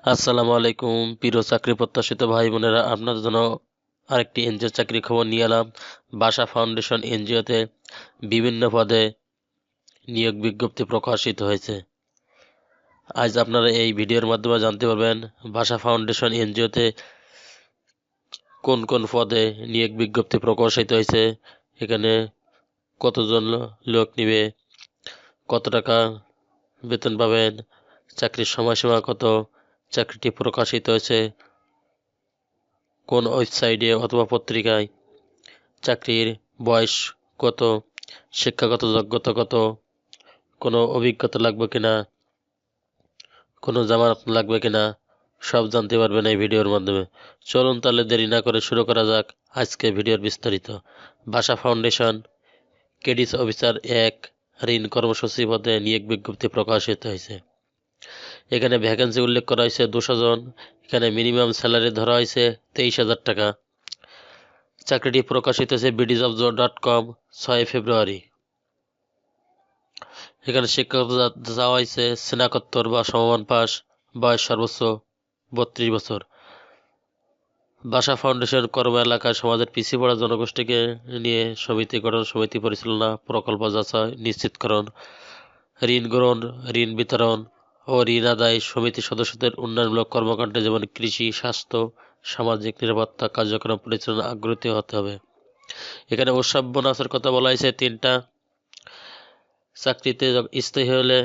আসসালামু আলাইকুম প্রিয় চাকরি প্রত্যাশিত ভাই বোনেরা, আপনাদের জন্য আরেকটি এনজিও চাকরি খবর নিয়ে এলাম। বাসা ফাউন্ডেশন এনজিওতে বিভিন্ন পদে নিয়োগ বিজ্ঞপ্তি প্রকাশিত হয়েছে। আজ আপনারা এই ভিডিওর মাধ্যমে জানতে পারবেন বাসা ফাউন্ডেশন এনজিওতে কোন কোন পদে নিয়োগ বিজ্ঞপ্তি প্রকাশিত হয়েছে, এখানে কতজন লোক নিবে, কত টাকা বেতন পাবেন, চাকরির সময়সীমা কত, চাকরিটি প্রকাশিত হয়েছে কোন ওয়েবসাইটে অথবা পত্রিকায়, চাকরির বয়স কত, শিক্ষাগত যোগ্যতা কত, কোনো অভিজ্ঞতা লাগবে কিনা, কোনো জামানত লাগবে কিনা, সব জানতে পারবেন এই ভিডিওর মাধ্যমে। চলুন তাহলে দেরি না করে শুরু করা যাক আজকে ভিডিওর বিস্তারিত। বাসা ফাউন্ডেশন কেডিস অফিসার 1 ঋণ কর্মসূচি পদে নিয়োগ বিজ্ঞপ্তি প্রকাশিত হয়েছে। এখানে ভ্যাকেন্সি উল্লেখ করা হয়েছে 200 জন। এখানে মিনিমাম স্যালারি ধরা হয়েছে 23,000 টাকা। চাকরিটি প্রকাশিত হয়েছে bdjobs.com 6 ফেব্রুয়ারি। এখানে শিক্ষাগত চাওয়া হয়েছে স্নাতকোত্তর বা সমমান পাস, বয়স সর্বোচ্চ 32 বছর। বাসা ফাউন্ডেশন কর্ম এলাকায় সমাজের পিছিয়ে পড়া জনগোষ্ঠীকে নিয়ে সমিতি গঠন, সমিতি পরিচালনা, প্রকল্প যাচাই নিশ্চিতকরণ, ঋণ গ্রহণ, ঋণ বিতরণ ও ঋণ আদায়, সমিতি সদস্যদের উন্নয়নমূলক কর্মকাণ্ডে যেমন কৃষি, স্বাস্থ্য, সামাজিক নিরাপত্তা কার্যক্রম পরিচালনা আগ্রহী হতে হবে। এখানে উৎসব বোনাসের কথা বলা হয়েছে 3টা। চাকরিতে স্থায়ী হলে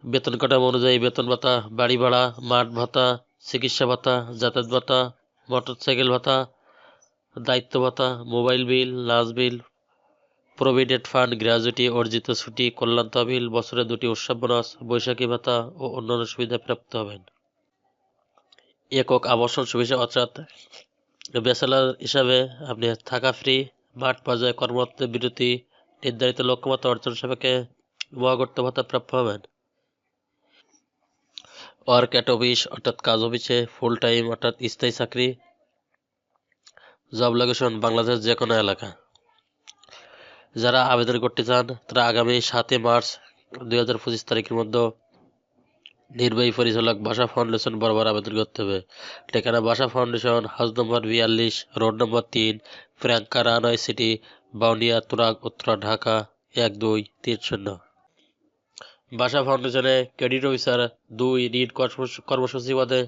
বেতন কাঠামো অনুযায়ী বেতন ভাতা, বাড়ি ভাড়া, মাঠ ভাতা, চিকিৎসা ভাতা, যাতায়াত ভাতা, মোটরসাইকেল ভাতা, দায়িত্ব ভাতা, মোবাইল বিল, লাঞ্চ বিল, প্রভিডেন্ট ফান্ড, গ্র্যাজুইটি, অর্জিত ছুটি, কল্যাণ তহবিল, বছরে 2টি উৎসব বোনাস, বৈশাখী ভাতা ও অন্যান্য সুবিধা প্রাপ্ত হবেন। একক আবাসন সুবিধা অর্থাৎ ব্যাচেলার হিসাবে আপনি থাকা ফ্রি, মাঠ পর্যায়ে কর্মরত বিরতি, নির্ধারিত লক্ষ্যমাত্রা অর্জন সাপেক্ষে মহাগর্ত ভাতা প্রাপ্য হবেন। ওয়ার্ক অ্যাট অফিস অর্থাৎ কাজ অফিসে, ফুল টাইম অর্থাৎ স্থায়ী চাকরি। জব লোকেশন বাংলাদেশ যে কোনো এলাকা। যারা আবেদন করতে চান তারা আগামী 7 মার্চ 2025 তারিখের মধ্যে নির্বাহী পরিচালক বাসা ফাউন্ডেশন বরাবর আবেদন করতে হবে। ঠিকানা বাসা ফাউন্ডেশন, হাউস নম্বর 42, road number 3, Priyanka runway city, Bauniya, Turag, Uttara, Dhaka 12300। বাসা ফাউন্ডেশনে ক্রেডিট অফিসার 2 ঋণ কর্মসূচি পদে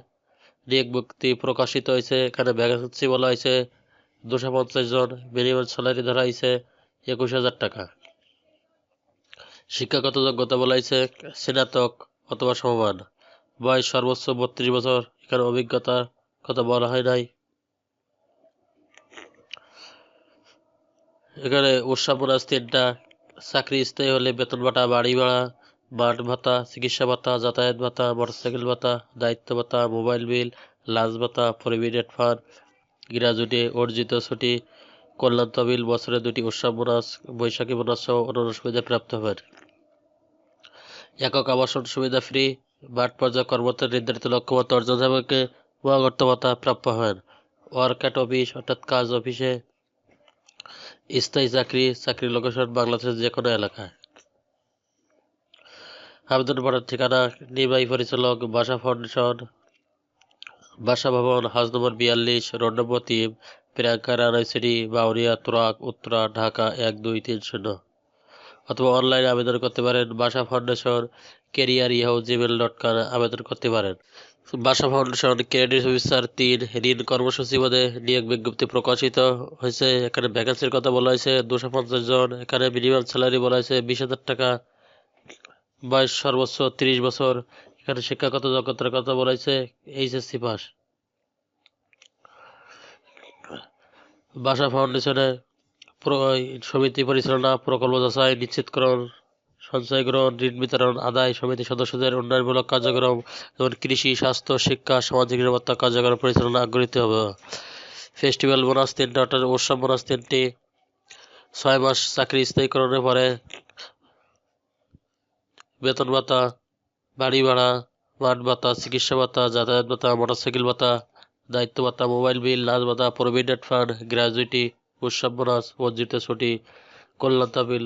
নিয়োগ বিজ্ঞপ্তি প্রকাশিত হয়েছে। এখানে ভ্যাকেন্সি বলা হয়েছে 250 জন। মিনিমাম স্যালারি ধরা হয়েছে 21,000 টাকা। শিক্ষাগত যোগ্যতা বলা হয়েছে স্নাতক অথবা সমমান, বয়স সর্বোচ্চ 32 বছর। এখানে অভিজ্ঞতার কথা বলা হয় নাই। এখানে উৎসব বোনাস 3টা। চাকরি স্থায়ী হলে বেতন ভাতা, বাড়ি ভাড়া, মাঠ ভাতা, চিকিৎসা ভাতা, যাতায়াত ভাতা, মোটরসাইকেল ভাতা, দায়িত্ব ভাতা, মোবাইল বিল, লাঞ্চ ভাতা, প্রভিডেন্ট ফান্ড, গ্র্যাজুইটি, অর্জিত ছুটি, কল্যাণ তহবিল, বছরে 2টি উৎসব বোনাস, বৈশাখী বোনাস সহ অন্যান্য সুবিধা প্রাপ্ত হবেন। একক আবাসন সুবিধা ফ্রি, মাঠ পর্যায়ে কর্মরত নির্ধারিত লক্ষ্যমাত্রা অর্জন সাপেক্ষে মহাগর্ত ভাতা প্রাপ্য হবেন। ওয়ার্ক অ্যাট অফিস অর্থাৎ কাজ অফিসে, স্থায়ী চাকরি, চাকরির লোকেশন বাংলাদেশের যে কোনো এলাকায়। আবেদন করার ঠিকানা নির্বাহী পরিচালক বাসা ফাউন্ডেশন, বাসা ভবন, হাউস নম্বর 42, road number 3, Priyanka runway city, Bauria, Turag, Uttara, Dhaka 12300। অথবা অনলাইনে আবেদন করতে পারেন বাসা ফাউন্ডেশন career@gmail.com আবেদন করতে পারেন। বাসা ফাউন্ডেশন ক্রেডিট অফিসার 3 ঋণ কর্মসূচি পদে নিয়োগ বিজ্ঞপ্তি প্রকাশিত হয়েছে। এখানে ভ্যাকেন্সির কথা বলা হয়েছে 250 জন। এখানে মিনিমাম স্যালারি বলা হয়েছে 20,000 টাকা। বয়স সর্বোচ্চ 30 বছর। এখানে শিক্ষাগত যোগ্যতার কথা বলা হয়েছে এইচএসসি পাস। বাসা ফাউন্ডেশনে সমিতি পরিচালনা, প্রকল্প যাচাই নিশ্চিতকরণ, সঞ্চয় গ্রহণ, ঋণ বিতরণ, আদায়, সমিতি সদস্যদের উন্নয়নমূলক কার্যক্রম যেমন কৃষি, স্বাস্থ্য, শিক্ষা, সামাজিক নিরাপত্তা কার্যক্রম পরিচালনা আগ্রহীত হবে। ফেস্টিভ্যাল বোনাস 3টা অর্থাৎ উৎসব বোনাস 3টি। 6 মাস চাকরি স্থায়ীকরণের পরে বেতন ভাতা, বাড়ি ভাড়া, মাঠ ভাতা, চিকিৎসা ভাতা, যাতায়াত ভাতা, মোটরসাইকেল ভাতা, দায়িত্ব ভাতা, মোবাইল বিল, লাঞ্চ ভাতা, প্রভিডেন্ট ফান্ড, গ্র্যাজুইটি, উৎসব বোনাস, অর্জিত ছুটি, কল্যাণ তহবিল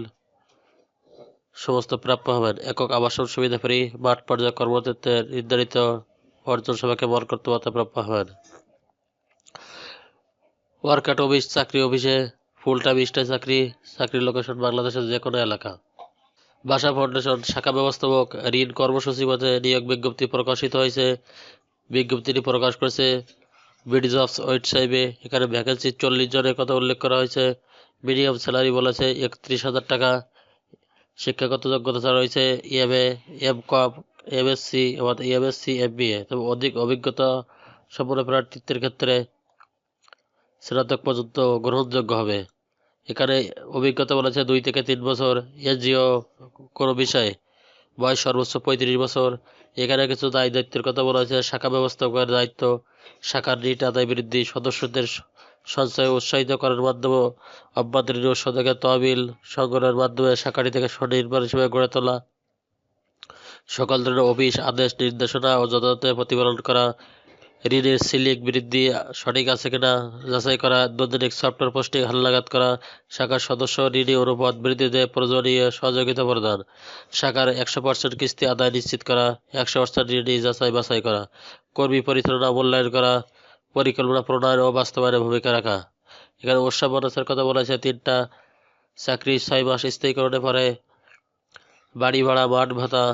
সমস্ত প্রাপ্য হবেন। একক আবাসন সুবিধা ফ্রি, মাঠ পর্যায়ে কর্মক্ষেত্রে নির্ধারিত অর্জন সবাইকে বরকর্ত ভাতা প্রাপ্য হবেন। ওয়ার্কাট অফিস চাকরি অফিসে ফুল টাইম স্থায়ী চাকরি, চাকরির লোকেশন বাংলাদেশের যে কোনো এলাকা। ভাষা ফাউন্ডেশন শাখা ব্যবস্থাপক ঋণ কর্মসূচি মতে নিয়োগ বিজ্ঞপ্তি প্রকাশিত হয়েছে। বিজ্ঞপ্তিটি প্রকাশ করেছে বিডি জবস ওয়েবসাইটে। এখানে ভ্যাকেন্সি 40 জনের কথা উল্লেখ করা হয়েছে। মিনিমাম স্যালারি বলেছে 31,000 টাকা। শিক্ষাগত যোগ্যতা রয়েছে এমএ, এমকম, এমএসসি এবং এমএসসি এমবিএ। তবে অধিক অভিজ্ঞতা সম্পন্ন প্রার্থীদের ক্ষেত্রে স্নাতক পর্যন্ত গ্রহণযোগ্য হবে। এখানে অভিজ্ঞতা বলেছে 2 থেকে 3 বছর। এনজিও কোনো বিষয়ে বয়স সর্বোচ্চ 35 বছর। এখানে কিছু দায় দায়িত্বের কথা বলা হয়েছে। শাখা ব্যবস্থাপকের দায়িত্ব শাখার ঋণ আদায় বৃদ্ধি, সদস্যদের সঞ্চয় উৎসাহিত করার মাধ্যমে অভ্যন্তরীণ ও সদস্যদের তহবিল সংগ্রহের মাধ্যমে শাখাটি থেকে স্বনির্ভর হিসেবে গড়ে তোলা, সকল ধরনের অফিস আদেশ নির্দেশনা ও যথাযথ প্রতিপালন করা, ঋণের সিলিং বৃদ্ধি সঠিক আছে কিনা যাচাই করা, দৈনিক সফটওয়্যার পোস্টিং হালনাগাদ করা, শাখার সদস্য ঋণী অনুপাত বৃদ্ধিতে প্রয়োজনীয় সহযোগিতা প্রদান, শাখার 100% কিস্তি আদায় নিশ্চিত করা, 100% ঋণী যাচাই বাছাই করা, কর্মী পরিচালনা মূল্যায়ন করা, পরিকল্পনা প্রণয়ন ও বাস্তবায়নে ভূমিকা রাখা। এখানে উৎসব বোনাসের কথা বলা হয়েছে 3টা। চাকরি 6 মাস স্থায়ীকরণে পরে বাড়ি ভাড়া, মাঠ ভাতা,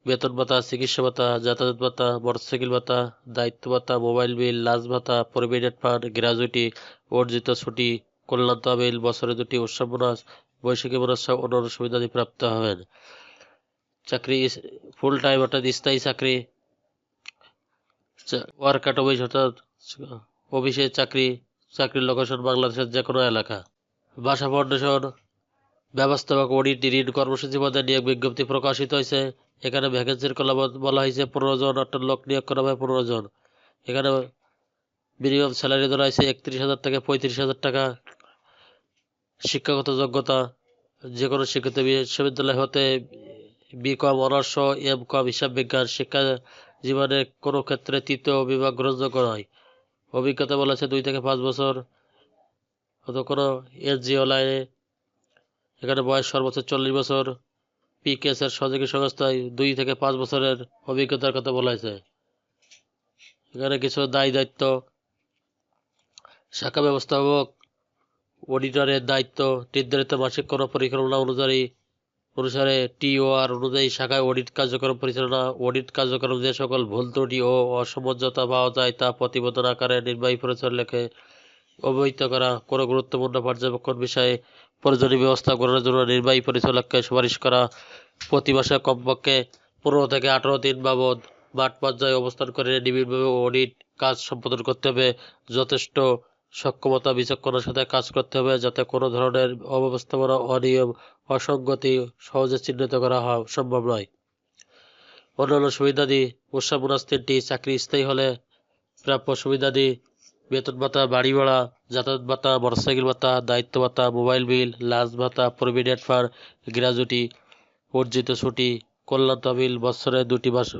বেতন ভাতা, চিকিৎসা ভাতা, যাতায়াত ভাতা, মোটরসাইকেল ভাতা, দায়িত্ব ভাতা, মোবাইল বিল, লাঞ্চ ভাতা, প্রভিডেন্ট ফান্ড, গ্র্যাজুইটি, অর্জিত ছুটি, কল্যাণ তহবিল, বছরে 2টি উৎসব বোনাস, বৈশাখী বোনাস সহ অন্যান্য সুবিধাদি প্রাপ্ত হবেন। চাকরি ফুল টাইম অর্থাৎ স্থায়ী চাকরি। ওয়ার্কাট অফিস অর্থাৎ অফিসে চাকরি, চাকরির লোকেশন বাংলাদেশের যে কোনো এলাকা। ভাষা ফাউন্ডেশন ব্যবস্থাপক অডিট ঋণ কর্মসূচি পদে নিয়োগ বিজ্ঞপ্তি প্রকাশিত হয়েছে। এখানে ভ্যাকেন্সির কথা বলা হয়েছে 15 জন, অর্থাৎ লোক নিয়োগ করা হবে 15 জন। এখানে মিনিমাম স্যালারি ধরা হয়েছে 31,000 থেকে 35,000 টাকা। শিক্ষাগত যোগ্যতা যে কোনো শিক্ষিত বিশ্ববিদ্যালয় হতে বিকম, অনার্স, এমকম, হিসাব বিজ্ঞান। শিক্ষা জীবনে কোনো ক্ষেত্রে 3য় বিভাগ গ্রহণযোগ্য নয়। অভিজ্ঞতা বলেছে 2 থেকে 5 বছর অথবা কোনো এনজিও লাইনে। এখানে বয়স সর্বোচ্চ 40 বছর। পিকেএস এর সহযোগী সংস্থায় 2 থেকে 5 বছরের অভিজ্ঞতার কথা বলা হয়েছে। এখানে কিছু দায় দায়িত্ব শাখা ব্যবস্থাপক অডিটরের দায়িত্ব নির্ধারিত মাসিক কোনো পরিকল্পনা অনুসারে টিওআর অনুযায়ী শাখায় অডিট কার্যক্রম পরিচালনা, অডিট কার্যক্রম যে সকল ভুল ত্রুটি ও অসমঞ্জতা পাওয়া যায় তা প্রতিবেদন আকারে নির্বাহী পরিচালককে অবহিত করা, কোনো গুরুত্বপূর্ণ পর্যবেক্ষণ বিষয়ে প্রয়োজনীয় ব্যবস্থা গ্রহণের জন্য নির্বাহী পরিচালককে সুপারিশ করা, প্রতি মাসে কমপক্ষে 15 থেকে 18 দিন বাবদ মাঠ পর্যায়ে অবস্থান করে নিবিড়ভাবে অডিট কাজ সম্পাদন করতে হবে। যথেষ্ট সক্ষমতা বিচক্ষণতার সাথে কাজ করতে হবে যাতে কোনো ধরনের অব্যবস্থাপনা, অনিয়ম, অসঙ্গতি সহজে চিহ্নিত করা সম্ভব নয়। অন্যান্য সুবিধাদি উৎসব বোনাস 3টি। চাকরি স্থায়ী হলে প্রাপ্য সুবিধাদি বেতন ভাতা, বাড়ি ভাড়া, যাতায়াত ভাতা, মোটরসাইকেল ভাতা, দায়িত্ব ভাতা, মোবাইল বিল, লাঞ্চ ভাতা, প্রভিডেন্ট ফান্ড, গ্র্যাজুইটি, অর্জিত ছুটি, কল্যাণ তহবিল, বছরে 2টি মাস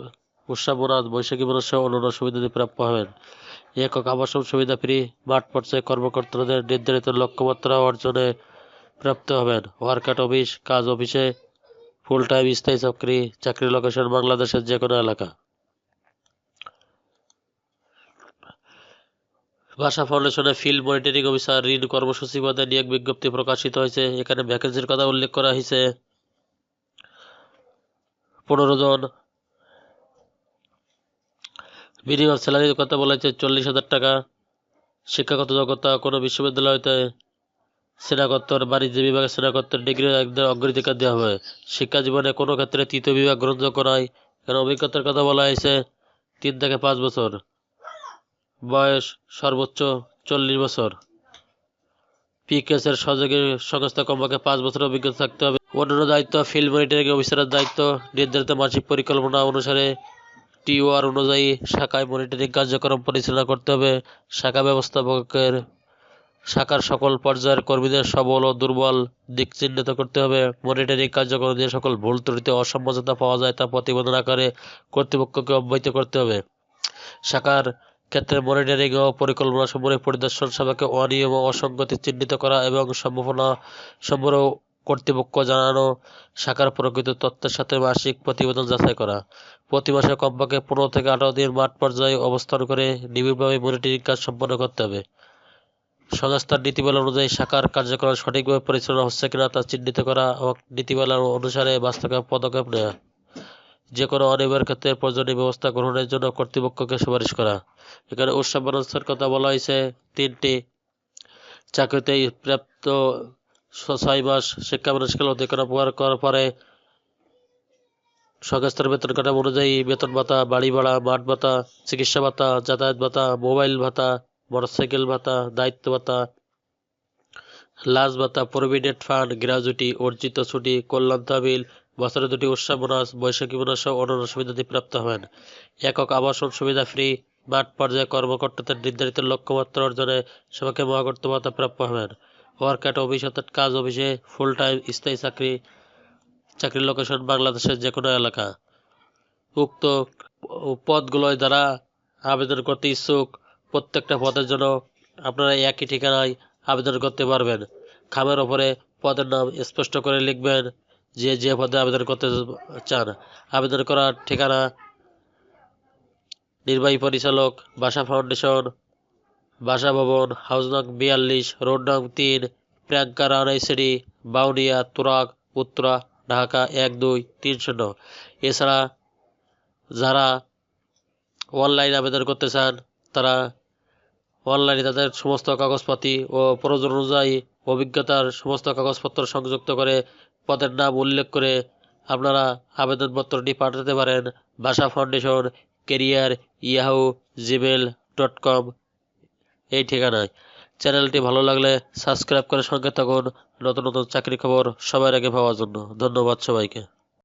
উৎসব বোনাস, বৈশাখী বোনাস সহ অন্যান্য সুবিধাদি প্রাপ্য হবেন। একক আবাসন সুবিধা ফ্রি, মাঠ পর্যায়ে কর্মকর্তাদের নির্ধারিত লক্ষ্যমাত্রা অর্জনে প্রাপ্ত হবেন। ওয়ার্কাট অফিস কাজ অফিসে ফুল টাইম স্থায়ী চাকরি, চাকরির লোকেশন বাংলাদেশের যে কোনো এলাকা। ভাষা ফাউন্ডেশনে ফিল্ড মনিটরিং অফিসার ঋণ কর্মসূচি পদে নিয়োগ বিজ্ঞপ্তি প্রকাশিত হয়েছে। এখানে ভ্যাকেন্সির কথা উল্লেখ করা হয়েছে 15 জন। মিনিমাম স্যালারির কথা বলা হয়েছে 40,000 টাকা। শিক্ষাগত যোগ্যতা কোনো বিশ্ববিদ্যালয় হতে স্নাতকোত্তর, বাণিজ্য বিভাগে স্নাতকোত্তর ডিগ্রি অগ্রাধিকার দেওয়া হবে। শিক্ষা জীবনে কোনো ক্ষেত্রে 3য় বিভাগ গ্রহণযোগ্য নয়। এখানে অভিজ্ঞতার কথা বলা হয়েছে 3 থেকে 5 বছর। বয়স সর্বোচ্চ 40 বছর। পিকেএস এর সহযোগী সংস্থা কমপক্ষে 5 বছরের অভিজ্ঞতা থাকতে হবে। অন্যান্য দায়িত্ব ফিল্ড মনিটরিং অফিসারের দায়িত্ব নির্ধারিত মাসিক পরিকল্পনা অনুসারে টিওআর অনুযায়ী শাখায় মনিটরিং কার্যক্রম পরিচালনা করতে হবে। শাখা ব্যবস্থাপকের শাখার সকল পর্যায়ের কর্মীদের সবল ও দুর্বল দিক চিহ্নিত করতে হবে। মনিটরিং কার্যক্রম যে সকল ভুল ত্রুটি অসমঞ্জতা পাওয়া যায় তা প্রতিবেদন আকারে কর্তৃপক্ষকে অবহিত করতে হবে। শাখার ক্ষেত্রে মনিটরিং ও পরিকল্পনা সম্পর্কে পরিদর্শন সভাকে অনিয়ম ও অসঙ্গতি চিহ্নিত করা এবং সম্ভাবনা কর্তৃপক্ষ জানানো শাখার প্রকৃত তথ্যের সাথে মাসিক প্রতিবেদন যাচাই করা। প্রতি মাসে কমপক্ষে 15 থেকে 18 দিন মাঠ পর্যায়ে অবস্থান করে নিবিড়ভাবে মনিটরিং কাজ সম্পন্ন করতে হবে। সংস্থার নীতিমালা অনুযায়ী শাখার কার্যক্রম সঠিকভাবে পরিচালনা হচ্ছে কিনা তা চিহ্নিত করা এবং নীতিমালা অনুসারে বাস্তবায়ন পদক্ষেপ নেওয়া। যে কোনো অনিয়মের ক্ষেত্রে প্রয়োজনীয় ব্যবস্থা গ্রহণের জন্য কর্তৃপক্ষকে সুপারিশ করা। এখানে উৎসব ব্যবস্থার কথা বলা হয়েছে 3টি। চাকরিতে প্রাপ্ত 6 মাস শিক্ষানবিষ্কার অধিকার করার পরে সংস্থার বেতন কাঠামো অনুযায়ী বেতন ভাতা, বাড়ি ভাড়া, মাঠ ভাতা, চিকিৎসা ভাতা, যাতায়াত ভাতা, মোবাইল ভাতা, মোটরসাইকেল ভাতা, দায়িত্ব ভাতা, লাঞ্চ ভাতা, প্রভিডেন্ট ফান্ড, গ্র্যাজুইটি, অর্জিত ছুটি, কল্যাণ তহবিল, বছরে 2টি উৎসব বোনাস, বৈশাখী বোনাস সহ অন্যান্য সুবিধাদি প্রাপ্ত হবেন। একক আবাসন সুবিধা ফ্রি। মাঠ পর্যায়ে কর্মকর্তাদের নির্ধারিত লক্ষ্যমাত্রা অর্জনে সবাইকে মহাকর্ত ভাতা প্রাপ্য হবেন। ওয়ার্ক অ্যাট অফিস অর্থাৎ কাজ অফিসে ফুল টাইম স্থায়ী চাকরি। চাকরির লোকেশন বাংলাদেশের যে কোনো এলাকা। উক্ত পদগুলোয় যারা আবেদন করতে ইচ্ছুক প্রত্যেকটা পদের জন্য আপনারা একই ঠিকানায় আবেদন করতে পারবেন। খামের ওপরে পদের নাম স্পষ্ট করে লিখবেন যে পদে আবেদন করতে চান। আবেদন করার ঠিকানা নির্বাহী পরিচালক, ভাষা ফাউন্ডেশন, ভাষা ভবন, হাউস নং 42, রোড নং 3, প্রিয়াঙ্কা রানাইসিডি, বাউনিয়া, তুরাগ, উত্তরা, ঢাকা 1230। এছাড়া যারা অনলাইনে আবেদন করতে চান তারা অনলাইনে তাদের সমস্ত কাগজপাতি ও প্রয়োজন অনুযায়ী অভিজ্ঞতার সমস্ত কাগজপত্র সংযুক্ত করে পদের নাম উল্লেখ করে আপনারা আবেদনপত্রটি পাঠাতে পারেন ভাষা ফাউন্ডেশন ক্যারিয়ার yahoo@gmail.com এই ঠিকানায়। চ্যানেলটি ভালো লাগলে সাবস্ক্রাইব করে সঙ্গে থাকুন নতুন নতুন চাকরি খবর সবার আগে পাওয়ার জন্য। ধন্যবাদ সবাইকে।